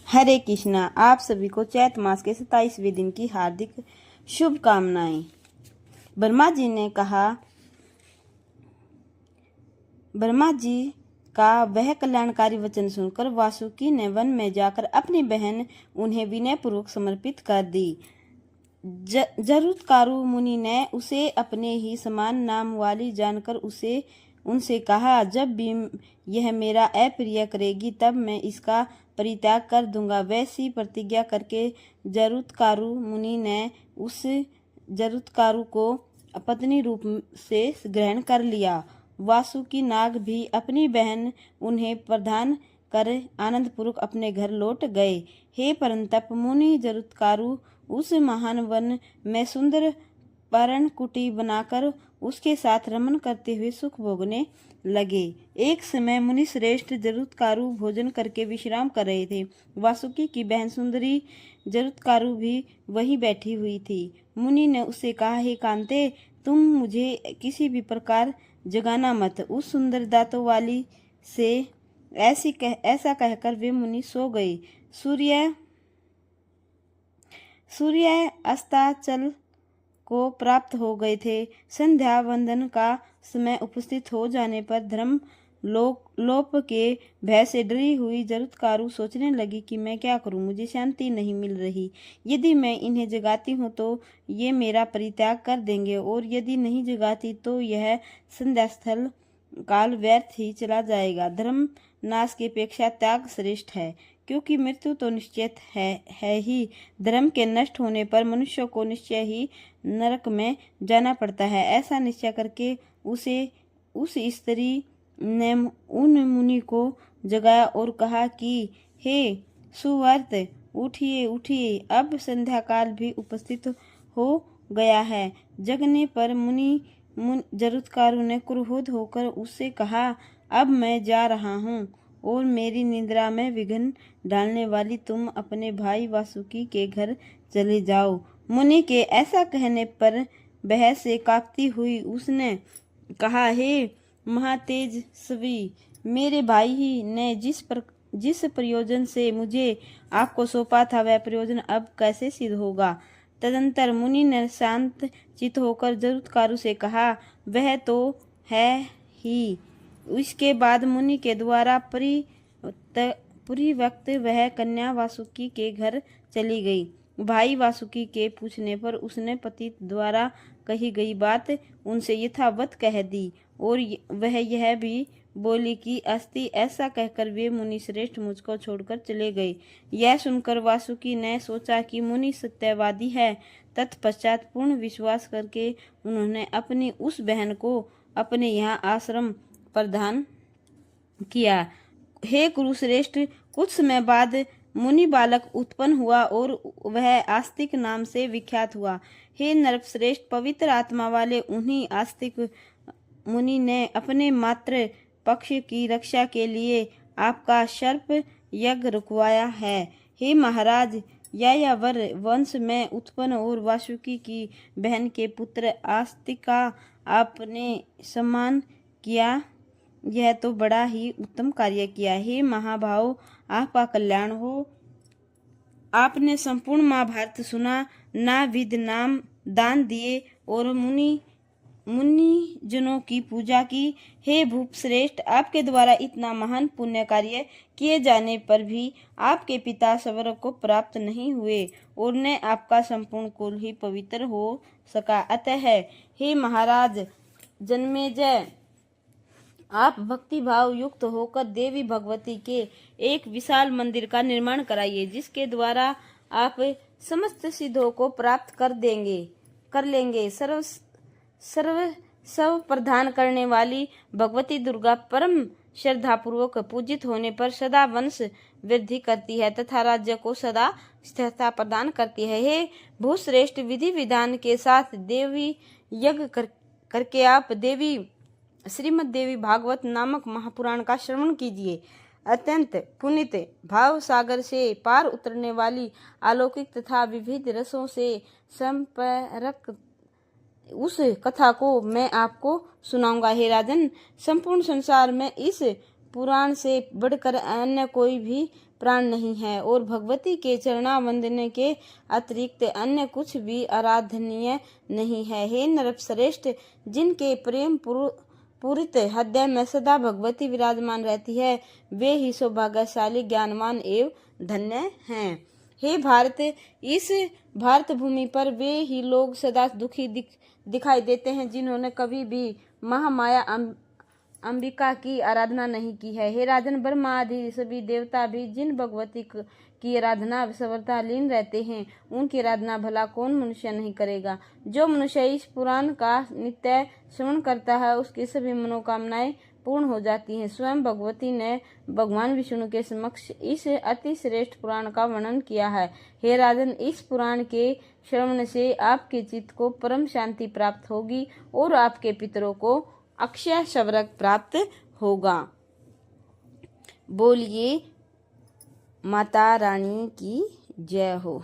हरे कृष्णा। आप सभी को चैत मास के 27वें दिन की हार्दिक शुभकामनाएं। ब्रह्मा जी का वह कल्याणकारी वचन सुनकर वासुकी ने वन में जाकर अपनी बहन उन्हें विनय पूर्वक समर्पित कर दी। जरुत्कारु मुनि ने उसे अपने ही समान नाम वाली जानकर उनसे कहा, जब भी यह मेरा अप्रिय करेगी तब मैं इसका परित्याग कर दूंगा। वैसी प्रतिज्ञा करके जरुत्कारु मुनि ने उस जरुत्कारु को पत्नी रूप से ग्रहण कर लिया। वासुकी नाग भी अपनी बहन उन्हें प्रदान कर आनंद पूर्वक अपने घर लौट गए। हे परंतप मुनि जरुत्कारु उस महान वन में सुंदर पर्णकुटी बनाकर उसके साथ रमन करते हुए सुख भोगने लगे। एक समय मुनि श्रेष्ठ जरुत्कारु भोजन करके विश्राम कर रहे थे। वासुकी की बहन सुंदरी जरुत्कारु भी वहीं बैठी हुई थी। मुनि ने उससे कहा, हे कांते, तुम मुझे किसी भी प्रकार जगाना मत। उस सुंदर दांतों वाली से ऐसा कहकर वे मुनि सो गए। सूर्य अस्ताचल को प्राप्त हो गए थे। संध्या वंदन का समय उपस्थित हो जाने पर धर्म लोप के भय से डरी हुई जरुत्कारु सोचने लगी कि मैं क्या करूं, मुझे शांति नहीं मिल रही। यदि मैं इन्हें जगाती हूं तो ये मेरा परित्याग कर देंगे, और यदि नहीं जगाती तो यह संध्यास्थल काल व्यर्थ ही चला जाएगा। धर्म नाश की अपेक्षा त्याग श्रेष्ठ है, क्योंकि मृत्यु तो निश्चित है ही। धर्म के नष्ट होने पर मनुष्य को निश्चय ही नरक में जाना पड़ता है। ऐसा निश्चय करके उस स्त्री ने उन मुनि को जगाया और कहा कि हे सुवर्त, उठिए उठिए, अब संध्या काल भी उपस्थित हो गया है। जगने पर जरुत्कारु ने क्रोध होकर उससे कहा, अब मैं जा रहा हूँ, और मेरी निद्रा में विघ्न डालने वाली तुम अपने भाई वासुकी के घर चले जाओ। मुनि के ऐसा कहने पर भय से कांपती हुई उसने कहा, हे महातेजस्वी, मेरे भाई ही ने जिस प्रयोजन से मुझे आपको सौंपा था वह प्रयोजन अब कैसे सिद्ध होगा। तदंतर मुनि ने शांत चित होकर जरुत्कारु से कहा, वह तो है ही। इसके बाद मुनि के द्वारा परिव्यक्त वह कन्या वासुकी के घर चली गई। भाई वासुकी के पूछने पर उसने पति द्वारा कही गई बात उनसे यथावत कह दी, और वह यह भी बोली कि अस्ति, ऐसा कहकर वे मुनि श्रेष्ठ मुझको छोड़कर चले गए। यह सुनकर वासुकी ने सोचा कि मुनि सत्यवादी है। तत्पश्चात पूर्ण विश्वास करके उन्होंने अपनी उस बहन को अपने यहाँ आश्रम प्रदान किया। हे कुरुश्रेष्ठ, कुछ समय बाद मुनि बालक उत्पन्न हुआ और वह आस्तिक नाम से विख्यात हुआ। हे नरश्रेष्ठ, पवित्र आत्मा वाले उन्हीं आस्तिक मुनि ने अपने मातृ पक्ष की रक्षा के लिए आपका सर्प यज्ञ रुकवाया है। हे महाराज, यायावर वंश में उत्पन्न और वासुकी की बहन के पुत्र आस्तिक का आपने सम्मान किया, यह तो बड़ा ही उत्तम कार्य किया। हे महाभाव, आपका कल्याण हो। आपने संपूर्ण महाभारत सुना, नाविध नाम दान दिए और मुनि जनों की पूजा की। हे भूप श्रेष्ठ, आपके द्वारा इतना महान पुण्य कार्य किए जाने पर भी आपके पिता स्वर्ग को प्राप्त नहीं हुए, और न आपका संपूर्ण कुल ही पवित्र हो सका। अतः हे महाराज जन्मेजय, आप भक्ति भाव युक्त होकर देवी भगवती के एक विशाल मंदिर का निर्माण कराइए, जिसके द्वारा आप समस्त सिद्धों को प्राप्त कर लेंगे। सर्व प्रदान करने वाली भगवती दुर्गा परम श्रद्धापूर्वक पूजित होने पर सदा वंश वृद्धि करती है तथा राज्य को सदा स्थिरता प्रदान करती है। हे भूश्रेष्ठ, विधि विधान के साथ देवी यज्ञ करके आप श्रीमद देवी भागवत नामक महापुराण का श्रवण कीजिए। अत्यंत पुनित भाव सागर से पार उतरने वाली अलौकिक तथा विविध रसों से संपर्क उस कथा को मैं आपको सुनाऊंगा। हे राजन, संपूर्ण संसार में इस पुराण से बढ़कर अन्य कोई भी प्राण नहीं है और भगवती के चरणा वंदने के अतिरिक्त अन्य कुछ भी आराधनीय नहीं है। हे नरश्रेष्ठ, जिनके प्रेम पूरित हृदय में सदा भगवती विराजमान रहती है, वे ही सौभाग्यशाली, ज्ञानवान एवं धन्य हैं। हे भारत, इस भारत भूमि पर वे ही लोग सदा दुखी दिखाई देते हैं जिन्होंने कभी भी महामाया अंबिका की आराधना नहीं की है। हे राजन, ब्रह्मा आदि सभी देवता भी जिन भगवती की आराधना सर्वथा लीन रहते हैं, उनकी आराधना भला कौन मनुष्य नहीं करेगा। जो मनुष्य इस पुराण का नित्य श्रवण करता है, उसकी सभी मनोकामनाएं पूर्ण हो जाती हैं। स्वयं भगवती ने भगवान विष्णु के समक्ष इस अति श्रेष्ठ पुराण का वर्णन किया है। हे राजन, इस पुराण के श्रवण से आपके चित्त को परम शांति प्राप्त होगी और आपके पितरों को अक्षय स्वर्ग प्राप्त होगा। बोलिए माता रानी की जय हो।